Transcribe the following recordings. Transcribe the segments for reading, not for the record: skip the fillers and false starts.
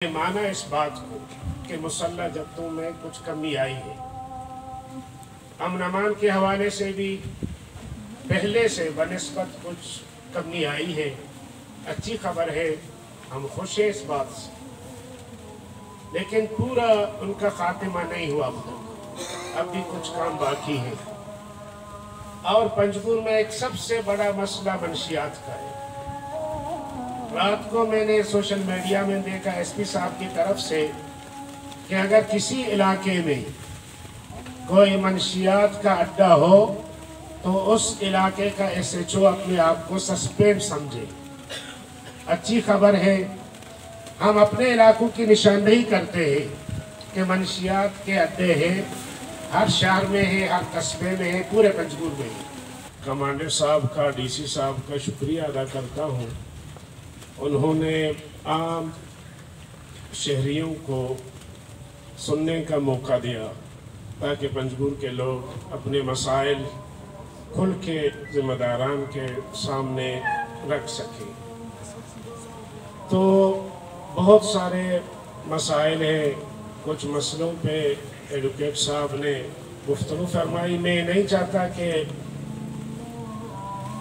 माना इस बात को कि मुसल्ला जब्तों में कुछ कमी आई है। अमन अमान के हवाले से भी पहले से बनिस्बत कुछ कमी आई है। अच्छी खबर है, हम खुश हैं इस बात से, लेकिन पूरा उनका खात्मा नहीं हुआ। अब भी कुछ काम बाकी है। और पंजगुर में एक सबसे बड़ा मसला मंशियात का है। रात को मैंने सोशल मीडिया में देखा एसपी साहब की तरफ से कि अगर किसी इलाके में कोई मंशियात का अड्डा हो तो उस इलाके का एसएचओ अपने आप को सस्पेंड समझे। अच्छी खबर है, हम अपने इलाकों की निशानदेही करते हैं कि मंशियात के अड्डे हैं, हर शहर में है, हर कस्बे में है, पूरे पंजगुर में है। कमांडर साहब का, डीसी साहब का शुक्रिया अदा करता हूँ। उन्होंने आम शहरियों को सुनने का मौका दिया ताकि पंजगुर के लोग अपने मसाइल खुल के ज़िम्मेदारान के सामने रख सकें। तो बहुत सारे मसाइल हैं, कुछ मसलों पे एडवोकेट साहब ने गुफ्तगू फरमाई। मैं नहीं चाहता कि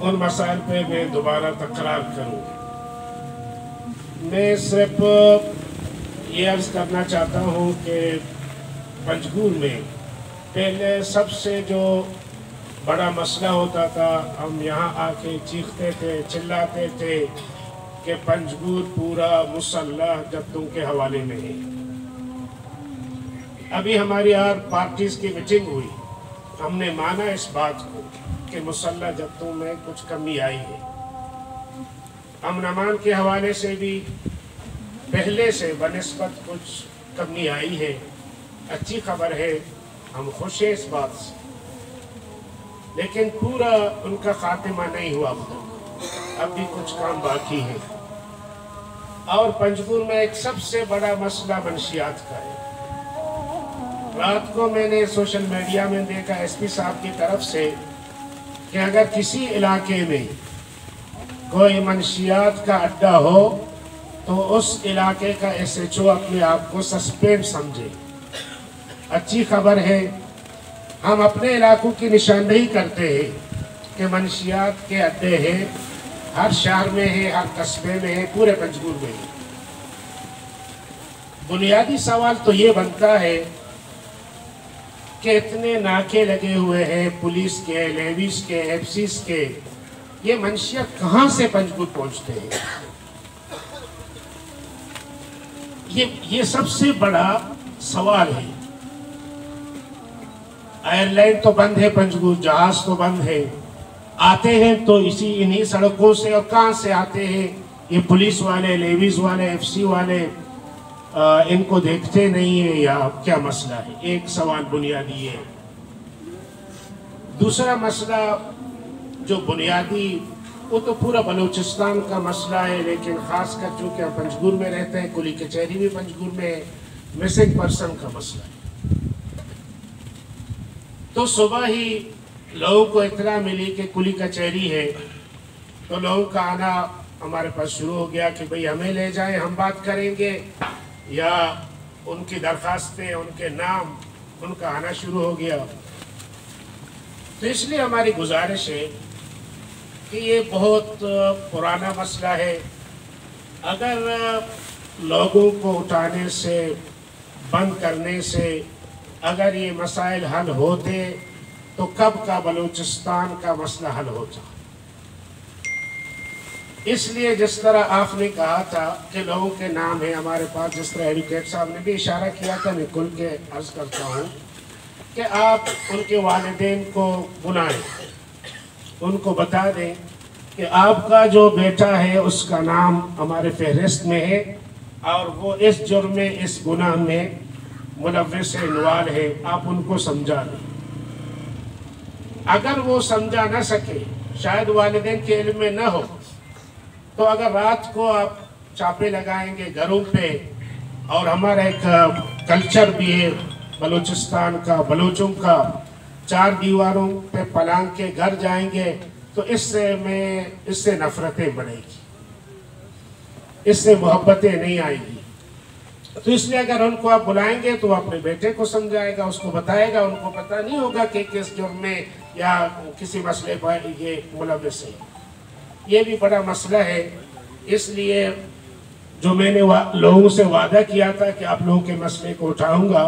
उन मसाइल पे मैं दोबारा तकरार करूं। मैं सिर्फ ये अर्ज़ करना चाहता हूँ कि पंजगुर में पहले सबसे जो बड़ा मसला होता था, हम यहाँ आके चीखते थे, चिल्लाते थे कि पंजगुर पूरा मुसल्ला जब्तों के हवाले में है। अभी हमारी हर पार्टीज़ की मीटिंग हुई, हमने माना इस बात को कि मुसल्ला जब्तों में कुछ कमी आई है। अमन अमान के हवाले से भी पहले से बनिस्बत कुछ कमी आई है। अच्छी खबर है, हम खुश हैं इस बात से, लेकिन पूरा उनका खात्मा नहीं हुआ। अब भी कुछ काम बाकी है। और पंजगुर में एक सबसे बड़ा मसला मंशियात का है। रात को मैंने सोशल मीडिया में देखा एसपी साहब की तरफ से कि अगर किसी इलाके में कोई मंशियात का अड्डा हो तो उस इलाके का एसएचओ अपने आप को सस्पेंड समझे। अच्छी खबर है, हम अपने इलाकों की निशानदेही करते हैं कि मंशियात के अड्डे हैं, हर शहर में है, हर कस्बे में है, पूरे पंजगुर में है। बुनियादी सवाल तो ये बनता है कि इतने नाके लगे हुए हैं पुलिस के, लेवीज के, एफसीस के, ये मंशियात कहाँ से पंजगुर पहुँचते हैं? ये सबसे बड़ा सवाल है। एयरलाइन तो बंद है पंजगुर, जहाज तो बंद है, आते हैं तो इन्हीं सड़कों से। और कहाँ से आते हैं? ये पुलिस वाले, लेवीज वाले, एफसी वाले इनको देखते नहीं है या क्या मसला है? एक सवाल बुनियादी है। दूसरा मसला जो बुनियादी, वो तो पूरा बलूचिस्तान का मसला है, लेकिन खासकर चूँकि हम पंजगुर में रहते हैं, कुली कचहरी भी पंजगुर में है, मिसिंग पर्सन का मसला है। तो सुबह ही लोगों को इत्तला मिली कि कुली कचहरी है, तो लोगों का आना हमारे पास शुरू हो गया कि भाई हमें ले जाएं, हम बात करेंगे, या उनकी दरखास्तें, उनके नाम, उनका आना शुरू हो गया। तो इसलिए हमारी गुजारिश है कि ये बहुत पुराना मसला है। अगर लोगों को उठाने से, बंद करने से अगर ये मसाइल हल होते तो कब का बलूचिस्तान का मसला हल होता। इसलिए जिस तरह आपने कहा था कि लोगों के नाम है हमारे पास, जिस तरह एडवोकेट साहब ने भी इशारा किया था, मैं खुल के अर्ज करता हूँ कि आप उनके वालिदैन को बुलाएं, उनको बता दें कि आपका जो बेटा है उसका नाम हमारे फहरिस्त में है और वो इस जुर्म में, इस गुनाह में मुलव्विस इन्वॉल्व है। आप उनको समझा दें। अगर वो समझा ना सके, शायद वालिदैन के इल्म में न हो, तो अगर रात को आप छापे लगाएंगे घरों पे, और हमारा एक कल्चर भी है बलूचिस्तान का, बलूचों का, 4 दीवारों पे पलांग के घर जाएंगे, तो इससे नफरतें बढ़ेगी, इससे मोहब्बतें नहीं आएगी। तो इसलिए अगर उनको आप बुलाएंगे तो वो अपने बेटे को समझाएगा, उसको बताएगा, उनको पता नहीं होगा कि किस जुर्म में या किसी मसले पर ये मुलव्वस है। ये भी बड़ा मसला है। इसलिए जो मैंने लोगों से वादा किया था कि आप लोगों के मसले को उठाऊंगा,